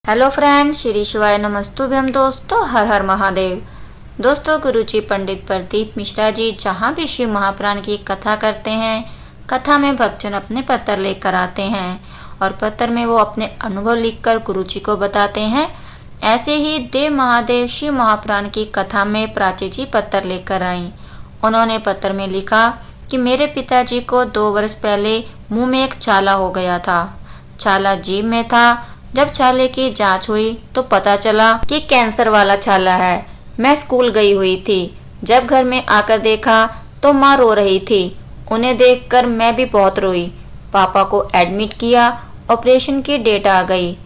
Hello friend, Shri शिवाय नमस्तुभ्यम। दोस्तों, हर हर महादेव। दोस्तों, गुरुजी पंडित प्रदीप मिश्रा जी जहाँ भी शिव महापुराण की कथा करते हैं, कथा में भक्तजन अपने पत्र लेकर आते हैं और पत्र में वो अपने अनुभव लिखकर गुरुजी को बताते हैं। ऐसे ही देव महादेव शिव महापुराण की कथा में प्राची जी पत्र लेकर आई। उन्होंने पत्र में लिखा कि मेरे पिताजी को 2 वर्ष पहले मुंह में एक छाला हो गया था। छाला जीभ में था। जब छाले की जांच हुई तो पता चला कि कैंसर वाला छाला है। मैं स्कूल गई हुई थी। जब घर में आकर देखा तो माँ रो रही थी। उन्हें देखकर मैं भी बहुत रोई। पापा को एडमिट किया। ऑपरेशन की डेट आ गई।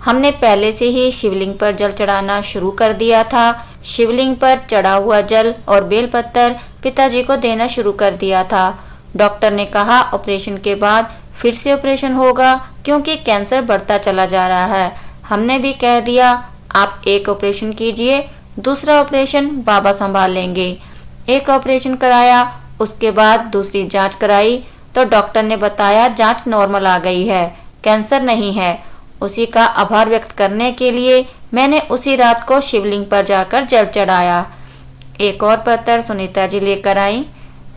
हमने पहले से ही शिवलिंग पर जल चढ़ाना शुरू कर दिया था। शिवलिंग पर चढ़ा हुआ जल और बेलपत्र पिताजी को देना शुरू कर दिया था। डॉक्टर ने कहा ऑपरेशन के बाद फिर से ऑपरेशन होगा क्योंकि कैंसर बढ़ता चला जा रहा है। हमने भी कह दिया आप एक ऑपरेशन कीजिए, दूसरा ऑपरेशन बाबा संभाल लेंगे। एक ऑपरेशन कराया, उसके बाद दूसरी जांच कराई तो डॉक्टर ने बताया जांच नॉर्मल आ गई है, कैंसर नहीं है। उसी का आभार व्यक्त करने के लिए मैंने उसी रात को शिवलिंग पर जाकर जल चढ़ाया। एक और पत्र सुनीता जी लेकर आई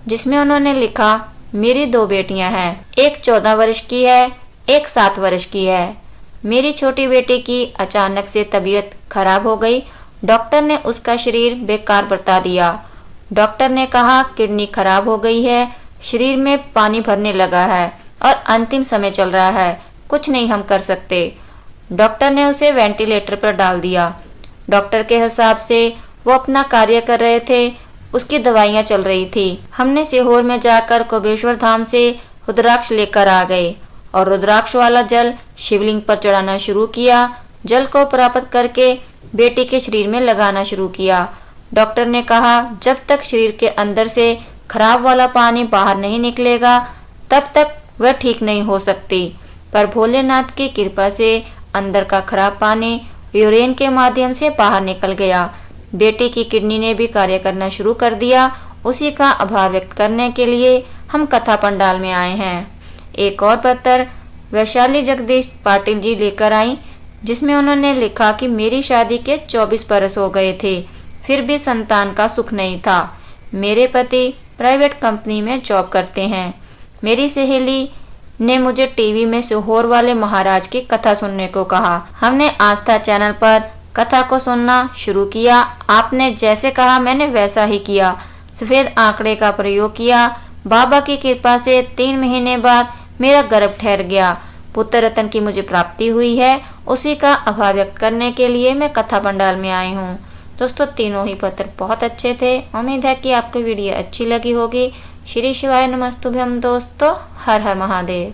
जिसमें उन्होंने लिखा मेरी 2 बेटियां हैं, एक 14 वर्ष की है, एक 7 वर्ष की है। मेरी छोटी बेटी की अचानक से तबीयत खराब हो गई। डॉक्टर ने उसका शरीर बेकार बता दिया। डॉक्टर ने कहा किडनी खराब हो गई है, शरीर में पानी भरने लगा है और अंतिम समय चल रहा है, कुछ नहीं हम कर सकते। डॉक्टर ने उसे वेंटिलेटर पर डाल दिया। डॉक्टर के हिसाब से वो अपना कार्य कर रहे थे, उसकी दवाइयाँ चल रही थी। हमने सीहोर में जाकर कोबेश्वर धाम से रुद्राक्ष लेकर आ गए और रुद्राक्ष वाला जल शिवलिंग पर चढ़ाना शुरू किया। जल को प्राप्त करके बेटी के शरीर में लगाना शुरू किया। डॉक्टर ने कहा जब तक शरीर के अंदर से खराब वाला पानी बाहर नहीं निकलेगा तब तक वह ठीक नहीं हो सकती। पर भोलेनाथ की कृपा से अंदर का खराब पानी यूरिन के माध्यम से बाहर निकल गया। बेटी की किडनी ने भी कार्य करना शुरू कर दिया। उसी का आभार व्यक्त करने के लिए हम कथा पंडाल में आए हैं। एक और पत्र वैशाली जगदीश पाटिल जी लेकर आई जिसमें उन्होंने लिखा कि मेरी शादी के 24 बरस हो गए थे, फिर भी संतान का सुख नहीं था। मेरे पति प्राइवेट कंपनी में जॉब करते हैं। मेरी सहेली ने मुझे टीवी में सीहोर वाले महाराज की कथा सुनने को कहा। हमने आस्था चैनल पर कथा को सुनना शुरू किया। आपने जैसे कहा मैंने वैसा ही किया। सफेद आंकड़े का प्रयोग किया। बाबा की कृपा से 3 महीने बाद मेरा गर्भ ठहर गया। पुत्र रत्न की मुझे प्राप्ति हुई है। उसी का आभार व्यक्त करने के लिए मैं कथा पंडाल में आई हूँ। दोस्तों, तीनों ही पत्र बहुत अच्छे थे। उम्मीद है कि आपको वीडियो अच्छी लगी होगी। श्री शिवाय नमस्तुभ्यम। दोस्तों, हर हर महादेव।